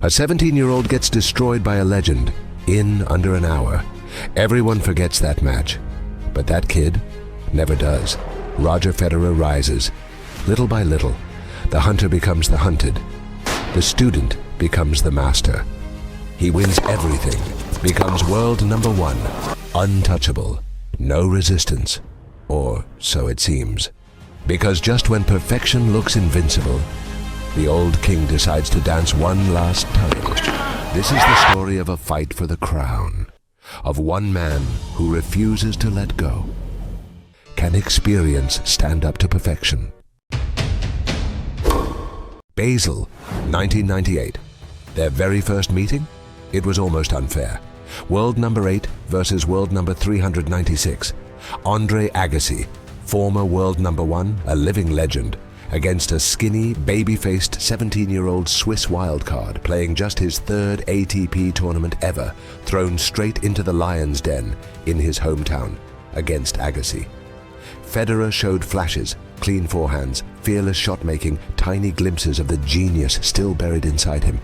A 17-year-old gets destroyed by a legend in under an hour. Everyone forgets that match, but that kid never does. Roger Federer rises. Little by little, the hunter becomes the hunted. The student becomes the master. He wins everything, becomes world number one, untouchable, no resistance, or so it seems. Because just when perfection looks invincible, the old king decides to dance one last time. This is the story of a fight for the crown, of one man who refuses to let go. Can experience stand up to perfection? Basel, 1998. Their very first meeting? It was almost unfair. World number 8 versus world number 396. Andre Agassi, former world number 1, a living legend, against a skinny, baby-faced 17-year-old Swiss wildcard playing just his third ATP tournament ever, thrown straight into the lion's den in his hometown against Agassi. Federer showed flashes, clean forehands, fearless shot-making, tiny glimpses of the genius still buried inside him.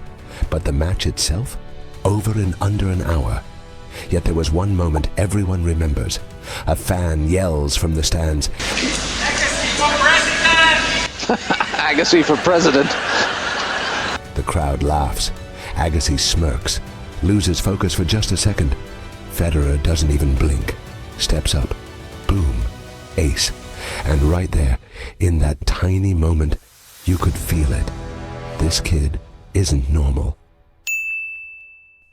But the match itself? Over in under an hour. Yet there was one moment everyone remembers. A fan yells from the stands, Agassi for president! Agassi for president. The crowd laughs. Agassi smirks, loses focus for just a second. Federer doesn't even blink. Steps up. Boom. Ace. And right there, in that tiny moment, you could feel it. This kid isn't normal.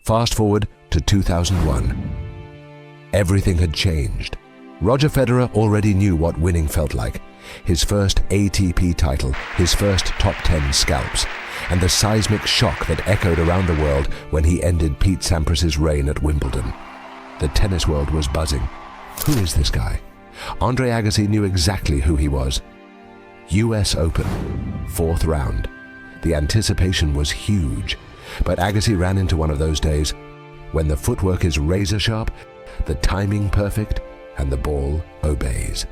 Fast forward to 2001. Everything had changed. Roger Federer already knew what winning felt like. His first ATP title, his first top 10 scalps, and the seismic shock that echoed around the world when he ended Pete Sampras's reign at Wimbledon. The tennis world was buzzing. Who is this guy? Andre Agassi knew exactly who he was. US Open, 4th round. The anticipation was huge, but Agassi ran into one of those days when the footwork is razor sharp, the timing perfect, and the ball obeys.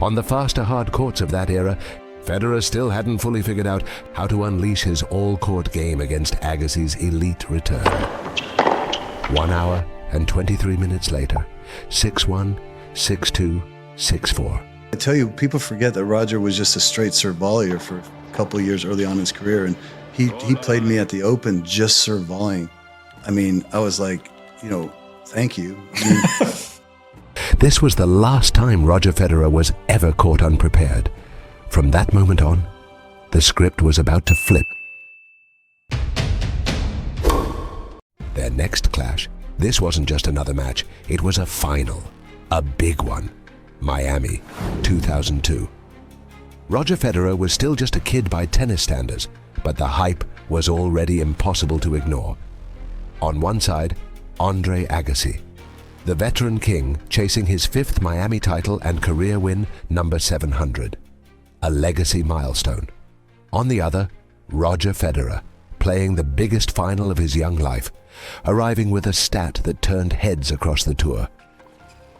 On the faster hard courts of that era, Federer still hadn't fully figured out how to unleash his all-court game against Agassi's elite return. 1 hour and 23 minutes later, 6-1, 6-2, 6-4. I tell you, people forget that Roger was just a straight serve volleyer for a couple of years early on in his career, and he played me at the Open just serve volleying. I mean, I was like, thank you. This was the last time Roger Federer was ever caught unprepared. From that moment on, the script was about to flip. Their next clash, this wasn't just another match, it was a final, a big one. Miami, 2002. Roger Federer was still just a kid by tennis standards, but the hype was already impossible to ignore. On one side, Andre Agassi, the veteran king chasing his 5th Miami title and career win number 700, a legacy milestone. On the other, Roger Federer, playing the biggest final of his young life, arriving with a stat that turned heads across the tour.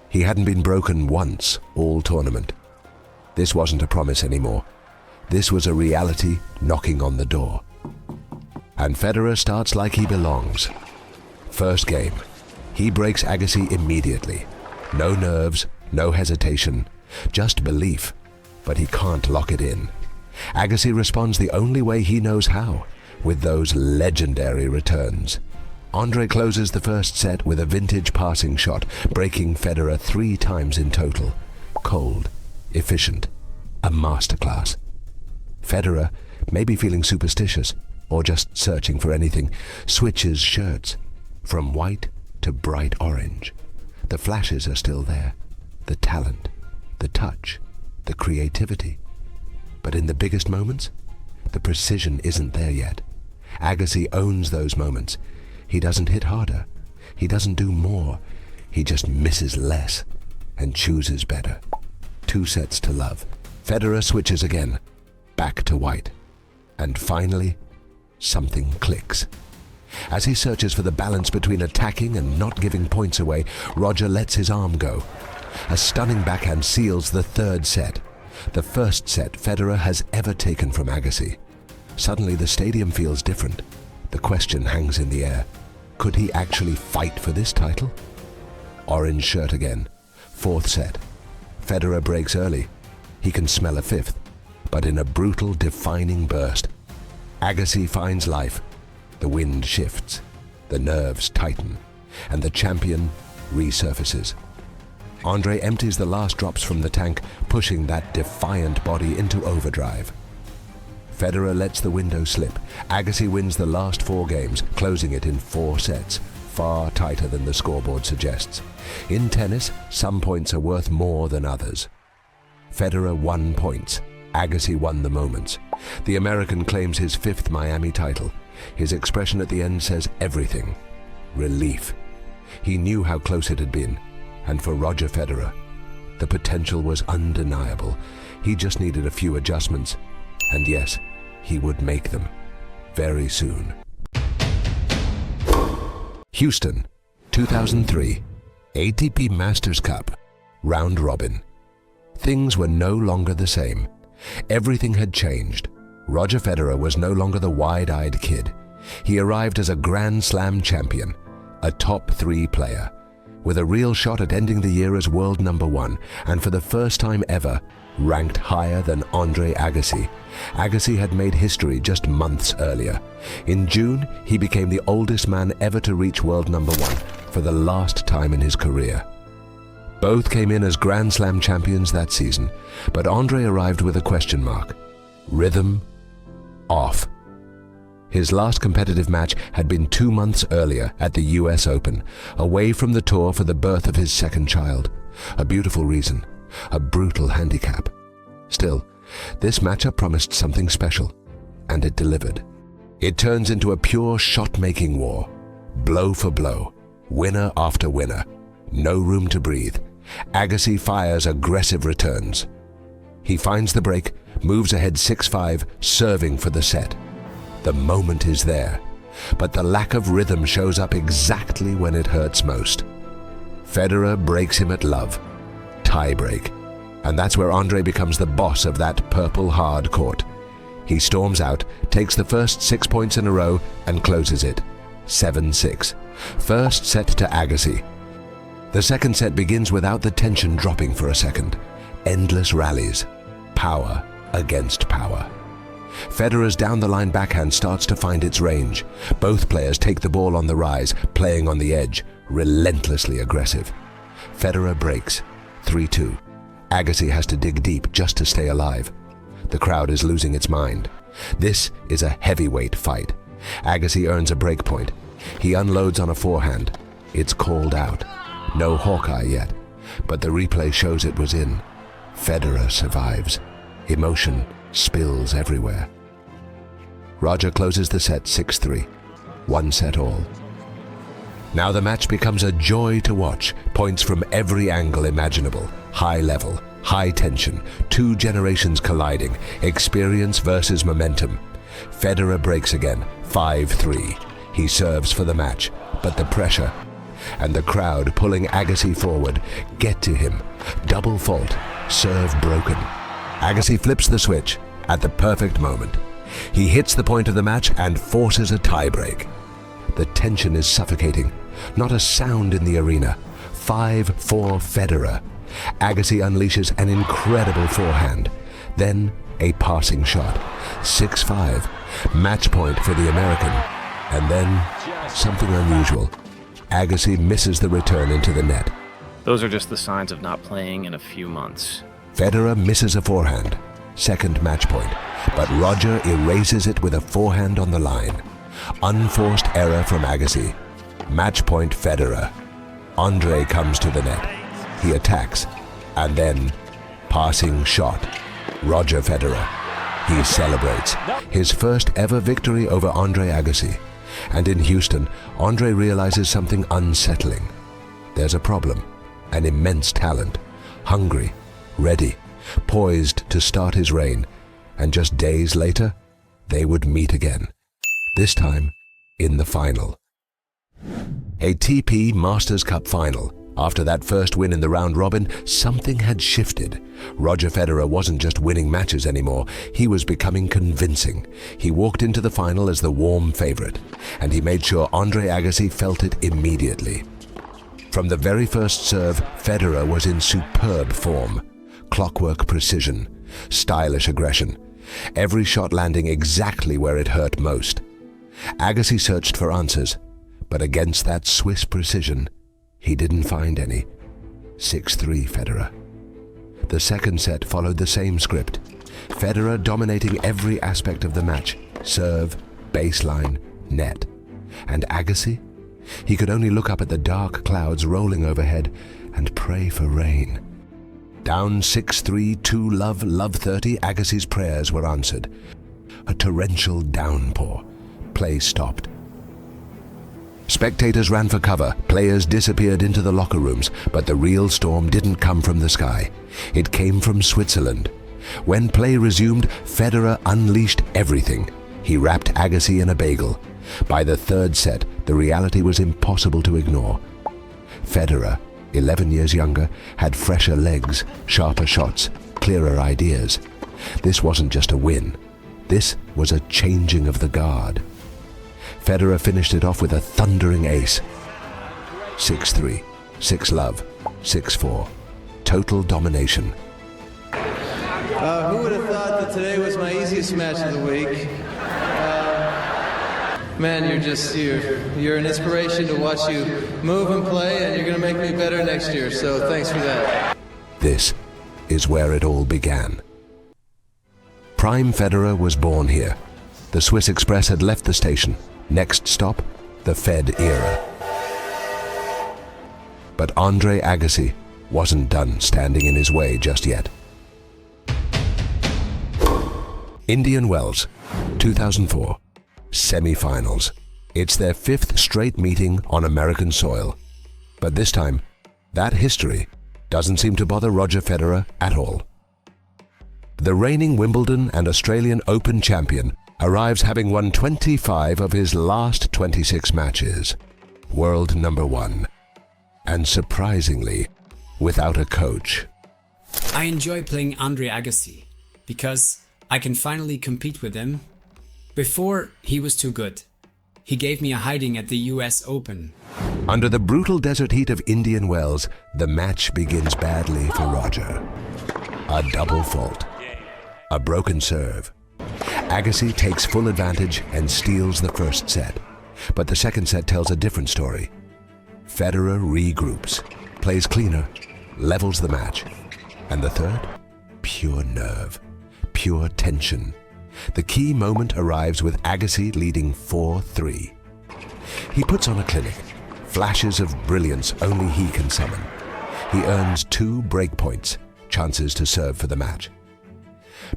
He hadn't been broken once all tournament. This wasn't a promise anymore. This was a reality knocking on the door. And Federer starts like he belongs. First game, he breaks Agassi immediately. No nerves, no hesitation, just belief, but he can't lock it in. Agassi responds the only way he knows how, with those legendary returns. Andre closes the first set with a vintage passing shot, breaking Federer 3 times in total. Cold, efficient, a masterclass. Federer, maybe feeling superstitious or just searching for anything, switches shirts from white to bright orange. The flashes are still there, the talent, the touch, the creativity. But in the biggest moments, the precision isn't there yet. Agassi owns those moments. He doesn't hit harder. He doesn't do more. He just misses less and chooses better. 2 sets to love. Federer switches again, back to white. And finally, something clicks. As he searches for the balance between attacking and not giving points away, Roger lets his arm go. A stunning backhand seals the 3rd set, the first set Federer has ever taken from Agassi. Suddenly the stadium feels different. The question hangs in the air. Could he actually fight for this title? Orange shirt again. Fourth set. Federer breaks early. He can smell a fifth, but in a brutal, defining burst, Agassi finds life. The wind shifts, the nerves tighten, and the champion resurfaces. Andre empties the last drops from the tank, pushing that defiant body into overdrive. Federer lets the window slip. Agassi wins the last 4 games, closing it in 4 sets, far tighter than the scoreboard suggests. In tennis, some points are worth more than others. Federer won points. Agassi won the moments. The American claims his 5th Miami title. His expression at the end says everything. Relief. He knew how close it had been. And for Roger Federer, the potential was undeniable. He just needed a few adjustments. And yes, he would make them very soon. Houston, 2003, ATP Masters Cup, round robin. Things were no longer the same. Everything had changed. Roger Federer was no longer the wide-eyed kid. He arrived as a Grand Slam champion, a top 3 player, with a real shot at ending the year as world number 1, and for the first time ever, ranked higher than Andre Agassi. Agassi had made history just months earlier. In June, he became the oldest man ever to reach world number 1 for the last time in his career. Both came in as Grand Slam champions that season, but Andre arrived with a question mark. Rhythm off. His last competitive match had been 2 months earlier at the US Open, away from the tour for the birth of his 2nd child. A beautiful reason, a brutal handicap. Still, this matchup promised something special, and it delivered. It turns into a pure shot-making war, blow for blow, winner after winner, no room to breathe. Agassi fires aggressive returns. He finds the break, moves ahead 6-5, serving for the set. The moment is there, but the lack of rhythm shows up exactly when it hurts most. Federer breaks him at love. Tie-break. And that's where Andre becomes the boss of that purple hard court. He storms out, takes the first 6 points in a row, and closes it. 7-6. First set to Agassi. The second set begins without the tension dropping for a second. Endless rallies. Power against power. Federer's down-the-line backhand starts to find its range. Both players take the ball on the rise, playing on the edge, relentlessly aggressive. Federer breaks. 3-2. Agassi has to dig deep just to stay alive. The crowd is losing its mind. This is a heavyweight fight. Agassi earns a break point. He unloads on a forehand. It's called out. No Hawkeye yet, but the replay shows it was in. Federer survives. Emotion spills everywhere. Roger closes the set 6-3. 1 set all. Now the match becomes a joy to watch. Points from every angle imaginable. High level, high tension, 2 generations colliding. Experience versus momentum. Federer breaks again, 5-3. He serves for the match, but the pressure and the crowd pulling Agassi forward get to him. Double fault, serve broken. Agassi flips the switch at the perfect moment. He hits the point of the match and forces a tiebreak. The tension is suffocating. Not a sound in the arena. 5-4 Federer. Agassi unleashes an incredible forehand. Then a passing shot. 6-5. Match point for the American. And then something unusual. Agassi misses the return into the net. Those are just the signs of not playing in a few months. Federer misses a forehand. Second match point. But Roger erases it with a forehand on the line. Unforced error from Agassi. Match point Federer. Andre comes to the net. He attacks. And then, passing shot. Roger Federer. He celebrates. His first ever victory over Andre Agassi. And in Houston, Andre realizes something unsettling. There's a problem. An immense talent. Hungry. Ready. Poised to start his reign. And just days later, they would meet again. This time, in the final. ATP Masters Cup final, After that first win in the round robin, something had shifted. Roger Federer wasn't just winning matches anymore, he was becoming convincing. He walked into the final as the warm favorite, and he made sure Andre Agassi felt it immediately. From the very first serve, Federer was in superb form. Clockwork precision, stylish aggression, every shot landing exactly where it hurt most. Agassi searched for answers, but against that Swiss precision, he didn't find any. 6-3 Federer. The second set followed the same script. Federer dominating every aspect of the match: serve, baseline, net. And Agassi? He could only look up at the dark clouds rolling overhead and pray for rain. Down 6-3, 2-love, love 30, Agassi's prayers were answered. A torrential downpour. Play stopped. Spectators ran for cover, players disappeared into the locker rooms, but the real storm didn't come from the sky. It came from Switzerland. When play resumed, Federer unleashed everything. He wrapped Agassi in a bagel. By the third set, the reality was impossible to ignore. Federer, 11 years younger, had fresher legs, sharper shots, clearer ideas. This wasn't just a win. This was a changing of the guard. Federer finished it off with a thundering ace. 6-3, 6-love, 6-4. Total domination. Who would have thought that today was my easiest match of the week? Man, you're an inspiration to watch you move and play, and you're going to make me better next year, so thanks for that. This is where it all began. Prime Federer was born here. The Swiss Express had left the station. Next stop, the Fed era. But Andre Agassi wasn't done standing in his way just yet. Indian Wells, 2004, semi-finals. It's their 5th straight meeting on American soil. But this time, that history doesn't seem to bother Roger Federer at all. The reigning Wimbledon and Australian Open champion arrives having won 25 of his last 26 matches. World number 1. And surprisingly, without a coach. I enjoy playing Andre Agassi because I can finally compete with him. Before, he was too good. He gave me a hiding at the US Open. Under the brutal desert heat of Indian Wells, the match begins badly for Roger. A double fault. A broken serve. Agassi takes full advantage and steals the first set. But the second set tells a different story. Federer regroups, plays cleaner, levels the match. And the third? Pure nerve, pure tension. The key moment arrives with Agassi leading 4-3. He puts on a clinic, flashes of brilliance only he can summon. He earns 2 breakpoints, chances to serve for the match.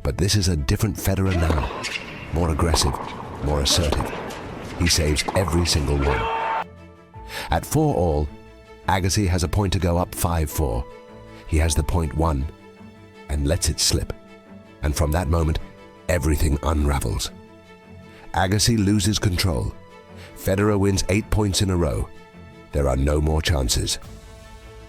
But this is a different Federer now, more aggressive, more assertive. He saves every single one. At 4-all, Agassi has a point to go up 5-4. He has the point won and lets it slip. And from that moment, everything unravels. Agassi loses control. Federer wins 8 points in a row. There are no more chances.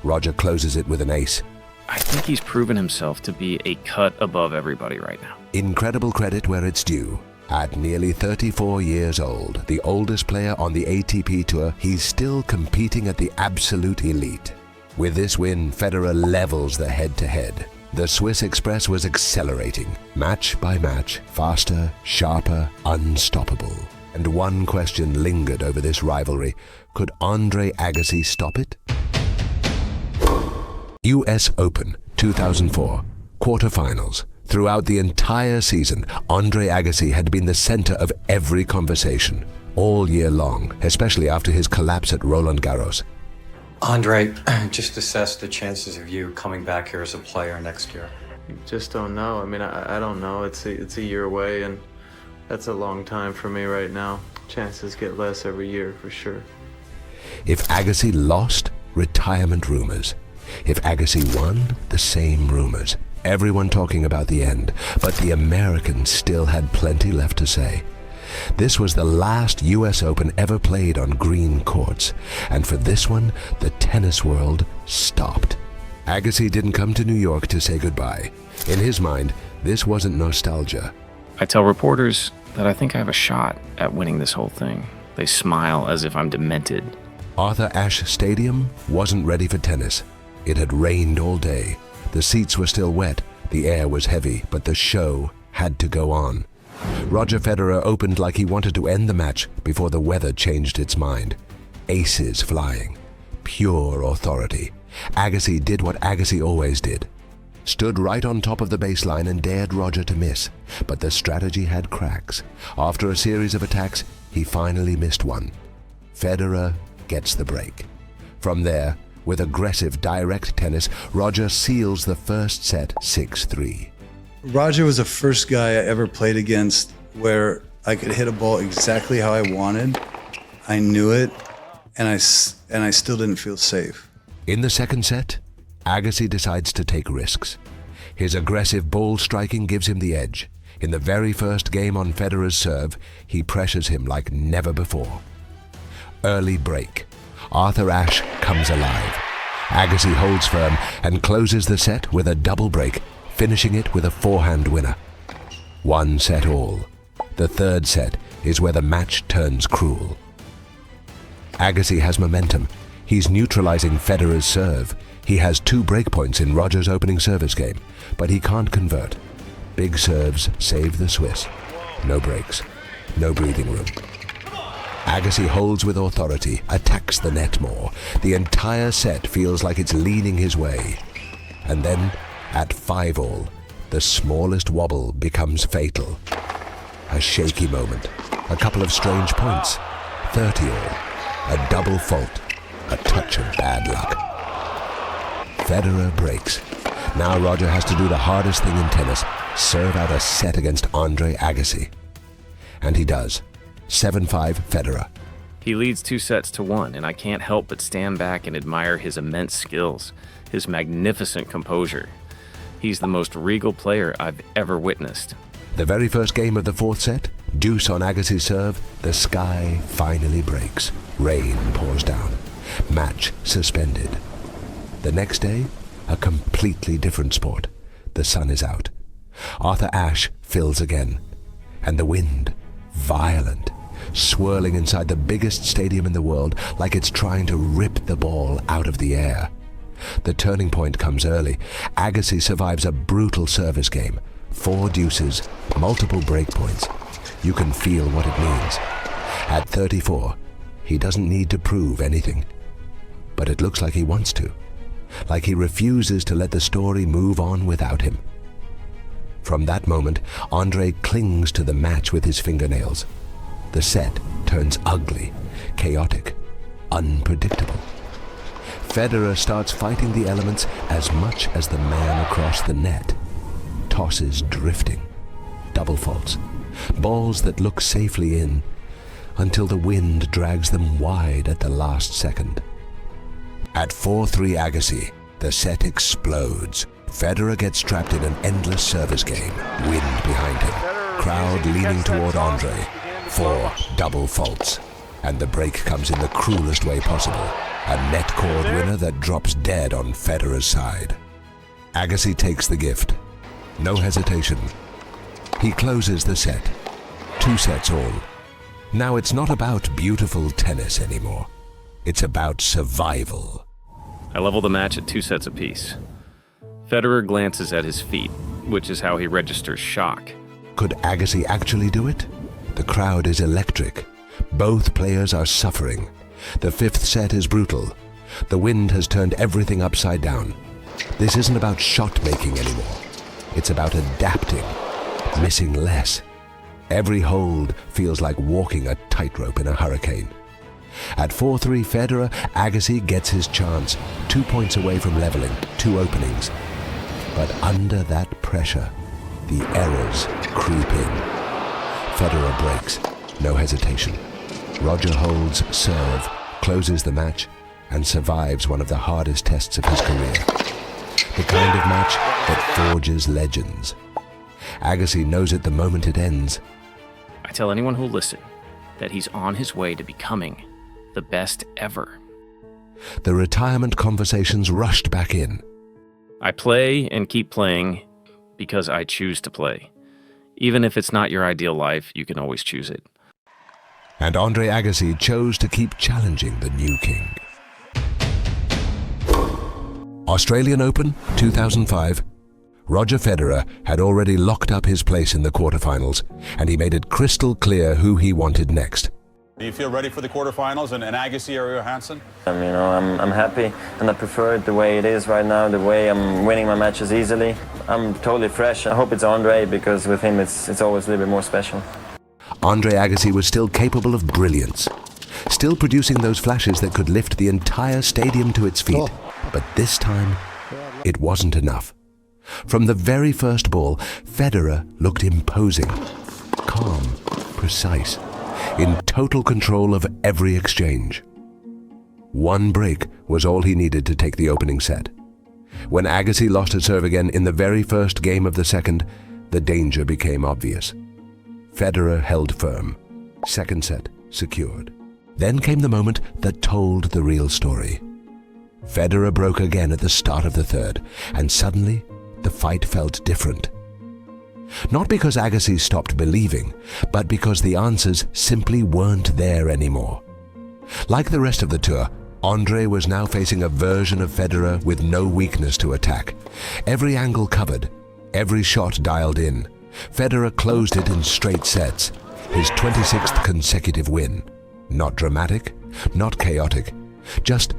Roger closes it with an ace. I think he's proven himself to be a cut above everybody right now. Incredible credit where it's due. At nearly 34 years old, the oldest player on the ATP Tour, he's still competing at the absolute elite. With this win, Federer levels the head-to-head. The Swiss Express was accelerating, match by match, faster, sharper, unstoppable. And one question lingered over this rivalry. Could Andre Agassi stop it? US Open, 2004, quarterfinals. Throughout the entire season, Andre Agassi had been the center of every conversation, all year long, especially after his collapse at Roland Garros. Andre, just assess the chances of you coming back here as a player next year. Just don't know. I mean, I don't know. It's a year away, and that's a long time for me right now. Chances get less every year, for sure. If Agassi lost, retirement rumors. If Agassi won, the same rumors. Everyone talking about the end, but the American still had plenty left to say. This was the last US Open ever played on green courts, and for this one, the tennis world stopped. Agassi didn't come to New York to say goodbye. In his mind, this wasn't nostalgia. I tell reporters that I think I have a shot at winning this whole thing. They smile as if I'm demented. Arthur Ashe Stadium wasn't ready for tennis. It had rained all day. The seats were still wet, the air was heavy, but the show had to go on. Roger Federer opened like he wanted to end the match before the weather changed its mind. Aces flying. Pure authority. Agassi did what Agassi always did. Stood right on top of the baseline and dared Roger to miss. But the strategy had cracks. After a series of attacks, he finally missed one. Federer gets the break. From there, with aggressive direct tennis, Roger seals the first set 6-3. Roger was the first guy I ever played against where I could hit a ball exactly how I wanted. I knew it, and I still didn't feel safe. In the second set, Agassi decides to take risks. His aggressive ball striking gives him the edge. In the very first game on Federer's serve, he pressures him like never before. Early break. Arthur Ashe comes alive. Agassi holds firm and closes the set with a double break, finishing it with a forehand winner. 1 set all. The third set is where the match turns cruel. Agassi has momentum. He's neutralizing Federer's serve. He has 2 breakpoints in Roger's opening service game, but he can't convert. Big serves save the Swiss. No breaks. No breathing room. Agassi holds with authority, attacks the net more. The entire set feels like it's leaning his way. And then, at 5-all, the smallest wobble becomes fatal. A shaky moment, a couple of strange points, 30-all, a double fault, a touch of bad luck. Federer breaks. Now Roger has to do the hardest thing in tennis, serve out a set against Andre Agassi. And he does. 7-5 Federer. He leads 2-1, and I can't help but stand back and admire his immense skills, his magnificent composure. He's the most regal player I've ever witnessed. The very first game of the fourth set, deuce on Agassi's serve, the sky finally breaks. Rain pours down. Match suspended. The next day, a completely different sport. The sun is out. Arthur Ashe fills again. And the wind, violent, swirling inside the biggest stadium in the world like it's trying to rip the ball out of the air. The turning point comes early. Agassi survives a brutal service game. 4 deuces, multiple breakpoints. You can feel what it means. At 34, he doesn't need to prove anything. But it looks like he wants to. Like he refuses to let the story move on without him. From that moment, Andre clings to the match with his fingernails. The set turns ugly, chaotic, unpredictable. Federer starts fighting the elements as much as the man across the net. Tosses drifting, double faults, balls that look safely in, until the wind drags them wide at the last second. At 4-3 Agassi, the set explodes. Federer gets trapped in an endless service game. Wind behind him. Crowd leaning toward Andre. 4 double faults. And the break comes in the cruelest way possible. A net cord winner that drops dead on Federer's side. Agassi takes the gift. No hesitation. He closes the set. 2 sets all. Now it's not about beautiful tennis anymore. It's about survival. I level the match at 2 sets apiece. Federer glances at his feet, which is how he registers shock. Could Agassi actually do it? The crowd is electric. Both players are suffering. The 5th set is brutal. The wind has turned everything upside down. This isn't about shot making anymore. It's about adapting, missing less. Every hold feels like walking a tightrope in a hurricane. At 4-3 Federer, Agassi gets his chance, 2 points away from leveling, 2 openings. But under that pressure, the errors creep in. Federer breaks, no hesitation. Roger holds serve, closes the match, and survives one of the hardest tests of his career. The kind of match that forges legends. Agassi knows it the moment it ends. I tell anyone who'll listen that he's on his way to becoming the best ever. The retirement conversations rushed back in. I play and keep playing because I choose to play. Even if it's not your ideal life, you can always choose it. And Andre Agassi chose to keep challenging the new king. Australian Open 2005. Roger Federer had already locked up his place in the quarterfinals, and he made it crystal clear who he wanted next. Do you feel ready for the quarterfinals and Agassi or Johansson? I'm happy, and I prefer it the way it is right now, the way I'm winning my matches easily. I'm totally fresh. I hope it's Andre, because with him it's always a little bit more special. Andre Agassi was still capable of brilliance, still producing those flashes that could lift the entire stadium to its feet. But this time, it wasn't enough. From the very first ball, Federer looked imposing, calm, precise, in total control of every exchange. One break was all he needed to take the opening set. When Agassi lost his serve again in the very first game of the second, the danger became obvious. Federer held firm. Second set secured. Then came the moment that told the real story. Federer broke again at the start of the third, and suddenly the fight felt different. Not because Agassi stopped believing, but because the answers simply weren't there anymore. Like the rest of the tour, Andre was now facing a version of Federer with no weakness to attack. Every angle covered, every shot dialed in. Federer closed it in straight sets, his 26th consecutive win. Not dramatic, not chaotic, just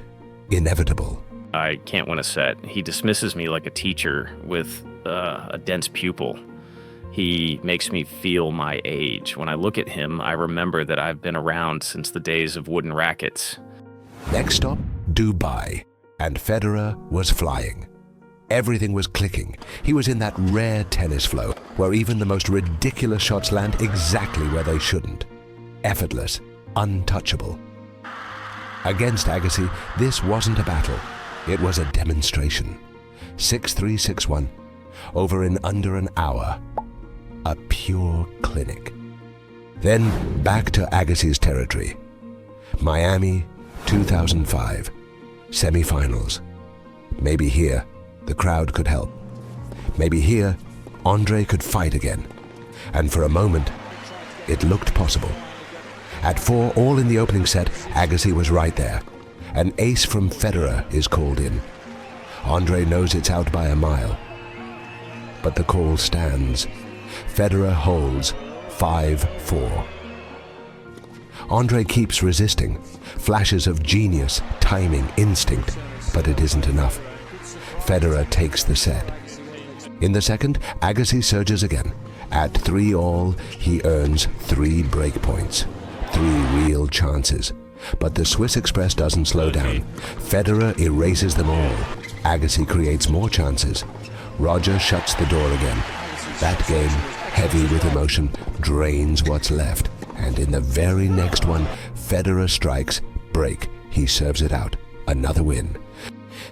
inevitable. I can't win a set. He dismisses me like a teacher with a dense pupil. He makes me feel my age. When I look at him, I remember that I've been around since the days of wooden rackets. Next stop, Dubai, and Federer was flying. Everything was clicking. He was in that rare tennis flow where even the most ridiculous shots land exactly where they shouldn't. Effortless, untouchable. Against Agassi, this wasn't a battle. It was a demonstration. 6-3, 6-1. Over in under an hour. A pure clinic. Then back to Agassi's territory. Miami, 2005. Semi-finals. Maybe here, the crowd could help. Maybe here, Andre could fight again. And for a moment, it looked possible. At 4 all in the opening set, Agassi was right there. An ace from Federer is called in. Andre knows it's out by a mile. But the call stands. Federer holds 5-4. Andre keeps resisting. Flashes of genius, timing, instinct, but it isn't enough. Federer takes the set. In the second, Agassi surges again. At 3 all, he earns 3 break points. 3 real chances. But the Swiss Express doesn't slow down. Federer erases them all. Agassi creates more chances. Roger shuts the door again. That game, heavy with emotion, drains what's left. And in the very next one, Federer strikes, break. He serves it out. Another win.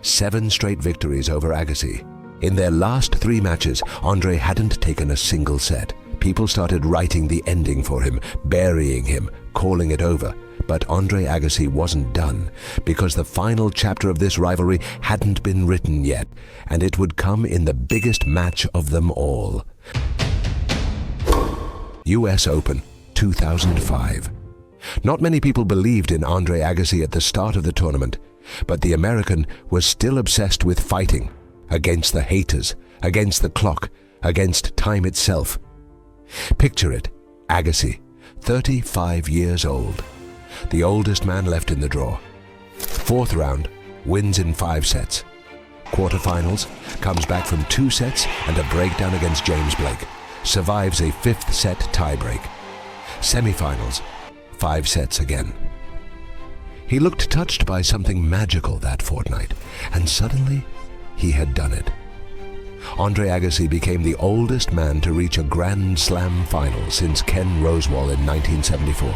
7 straight victories over Agassi. In their last 3 matches, Andre hadn't taken a single set. People started writing the ending for him, burying him, calling it over. But Andre Agassi wasn't done, because the final chapter of this rivalry hadn't been written yet, and it would come in the biggest match of them all. US Open 2005. Not many people believed in Andre Agassi at the start of the tournament, but the American was still obsessed with fighting, against the haters, against the clock, against time itself. Picture it, Agassi, 35 years old. The oldest man left in the draw. 4th round, wins in 5 sets. Quarterfinals, comes back from 2 sets and a breakdown against James Blake. Survives a 5th set tiebreak. Semifinals, 5 sets again. He looked touched by something magical that fortnight, and suddenly he had done it. Andre Agassi became the oldest man to reach a Grand Slam final since Ken Rosewall in 1974.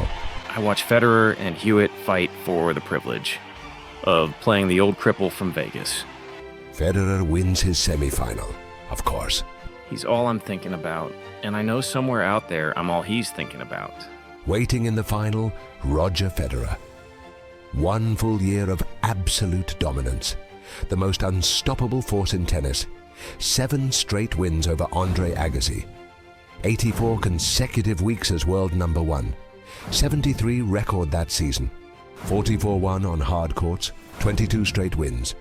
I watch Federer and Hewitt fight for the privilege of playing the old cripple from Vegas. Federer wins his semifinal, of course. He's all I'm thinking about, And I know somewhere out there I'm all he's thinking about. Waiting in the final, Roger Federer. 1 full year of absolute dominance. The most unstoppable force in tennis. 7 straight wins over Andre Agassi. 84 consecutive weeks as world number 1. 73 record that season. 44-1 on hard courts. 22 straight wins.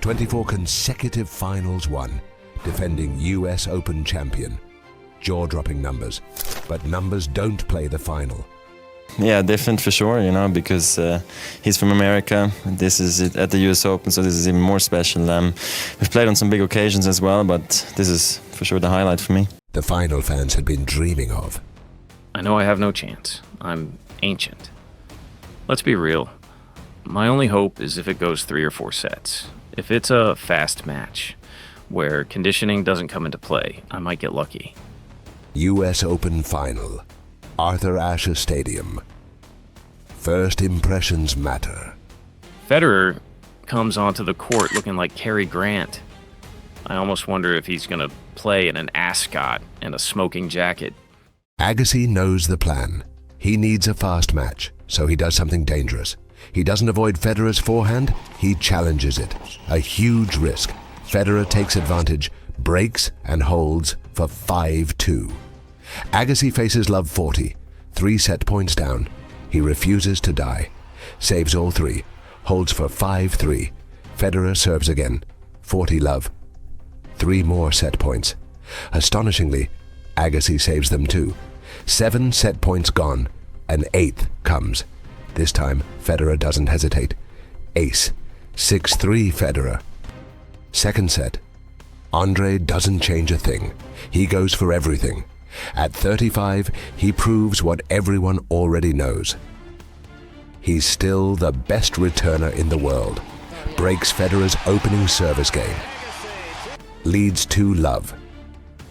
24 consecutive finals won. Defending US Open champion. Jaw-dropping numbers. But numbers don't play the final. Yeah, different for sure, you know, because he's from America. This is it at the US Open, so this is even more special. We've played on some big occasions as well, but this is for sure the highlight for me. The final fans had been dreaming of. I know I have no chance. I'm ancient. Let's be real. My only hope is if it goes 3 or 4 sets. If it's a fast match, where conditioning doesn't come into play, I might get lucky. US Open Final. Arthur Ashe Stadium. First impressions matter. Federer comes onto the court looking like Cary Grant. I almost wonder if he's going to play in an ascot and a smoking jacket. Agassi knows the plan. He needs a fast match, so he does something dangerous. He doesn't avoid Federer's forehand, he challenges it. A huge risk. Federer takes advantage, breaks and holds for 5-2. Agassi faces love 40, 3 set points down. He refuses to die. Saves all 3, holds for 5-3. Federer serves again, 40 love. 3 more set points. Astonishingly, Agassi saves them too. 7 set points gone. An 8th comes. This time, Federer doesn't hesitate. Ace. 6-3 Federer. Second set. Andre doesn't change a thing. He goes for everything. At 35, he proves what everyone already knows. He's still the best returner in the world. Breaks Federer's opening service game. Leads 2 love.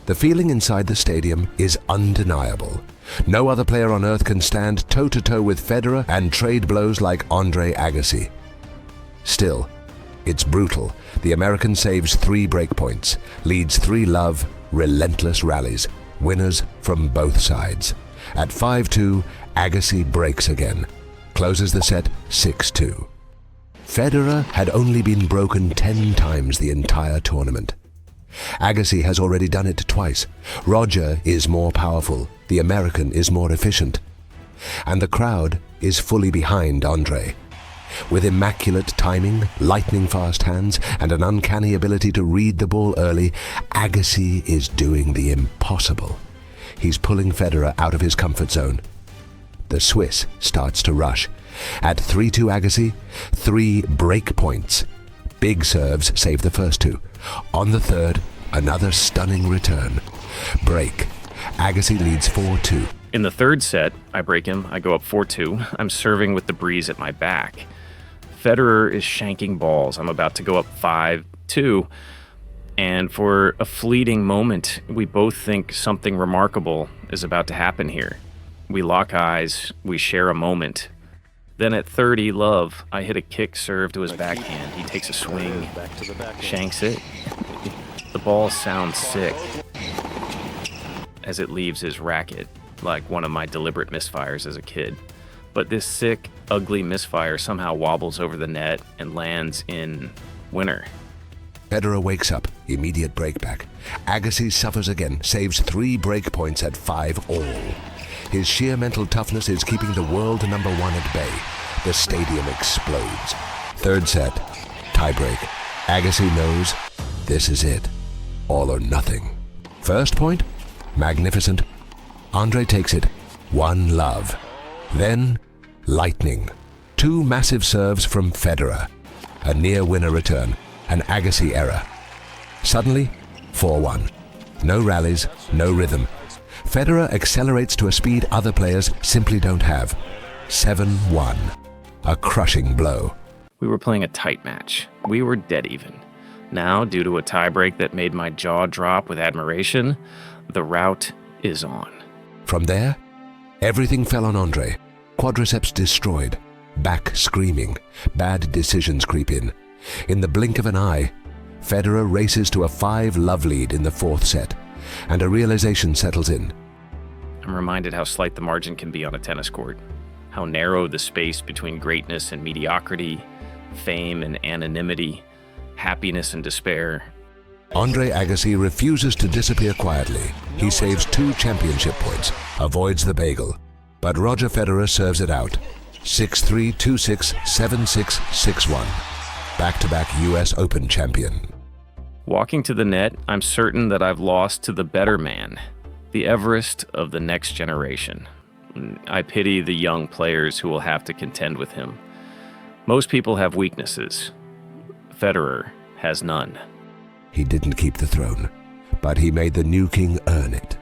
The feeling inside the stadium is undeniable. No other player on earth can stand toe-to-toe with Federer and trade blows like Andre Agassi. Still, it's brutal. The American saves 3 breakpoints, leads 3 love, relentless rallies. Winners from both sides. At 5-2, Agassi breaks again. Closes the set 6-2. Federer had only been broken 10 times the entire tournament. Agassi has already done it twice. Roger is more powerful. The American is more efficient. And the crowd is fully behind Andre. With immaculate timing, lightning-fast hands, and an uncanny ability to read the ball early, Agassi is doing the impossible. He's pulling Federer out of his comfort zone. The Swiss starts to rush. At 3-2 Agassi, 3 break points. Big serves save the first 2. On the third, another stunning return. Break. Agassi leads 4-2. In the third set, I break him. I go up 4-2. I'm serving with the breeze at my back. Federer is shanking balls. I'm about to go up 5-2. And for a fleeting moment, we both think something remarkable is about to happen here. We lock eyes. We share a moment. Then at 30 love, I hit a kick serve to his backhand. He takes a swing, shanks it. The ball sounds sick as it leaves his racket, like one of my deliberate misfires as a kid. But this sick, ugly misfire somehow wobbles over the net and lands in winner. Federer wakes up, immediate breakback. Agassi suffers again, saves 3 break points at 5-all. His sheer mental toughness is keeping the world number 1 at bay. The stadium explodes. Third set, tiebreak. Agassi knows this is it. All or nothing. First point, magnificent. Andre takes it, 1 love. Then, lightning. 2 massive serves from Federer. A near winner return, an Agassi error. Suddenly, 4-1. No rallies, no rhythm. Federer accelerates to a speed other players simply don't have. 7-1. A crushing blow. We were playing a tight match. We were dead even. Now, due to a tiebreak that made my jaw drop with admiration, the rout is on. From there, everything fell on Andre. Quadriceps destroyed, back screaming, bad decisions creep in. In the blink of an eye, Federer races to a 5-love lead in the 4th set. and a realization settles in. I'm reminded how slight the margin can be on a tennis court, how narrow the space between greatness and mediocrity, fame and anonymity, happiness and despair. Andre Agassi refuses to disappear quietly. He saves 2 championship points, avoids the bagel, but Roger Federer serves it out. 6-3, 2-6, 7-6, 6-1. Back-to-back US Open champion. Walking to the net, I'm certain that I've lost to the better man, the Everest of the next generation. I pity the young players who will have to contend with him. Most people have weaknesses. Federer has none. He didn't keep the throne, but he made the new king earn it.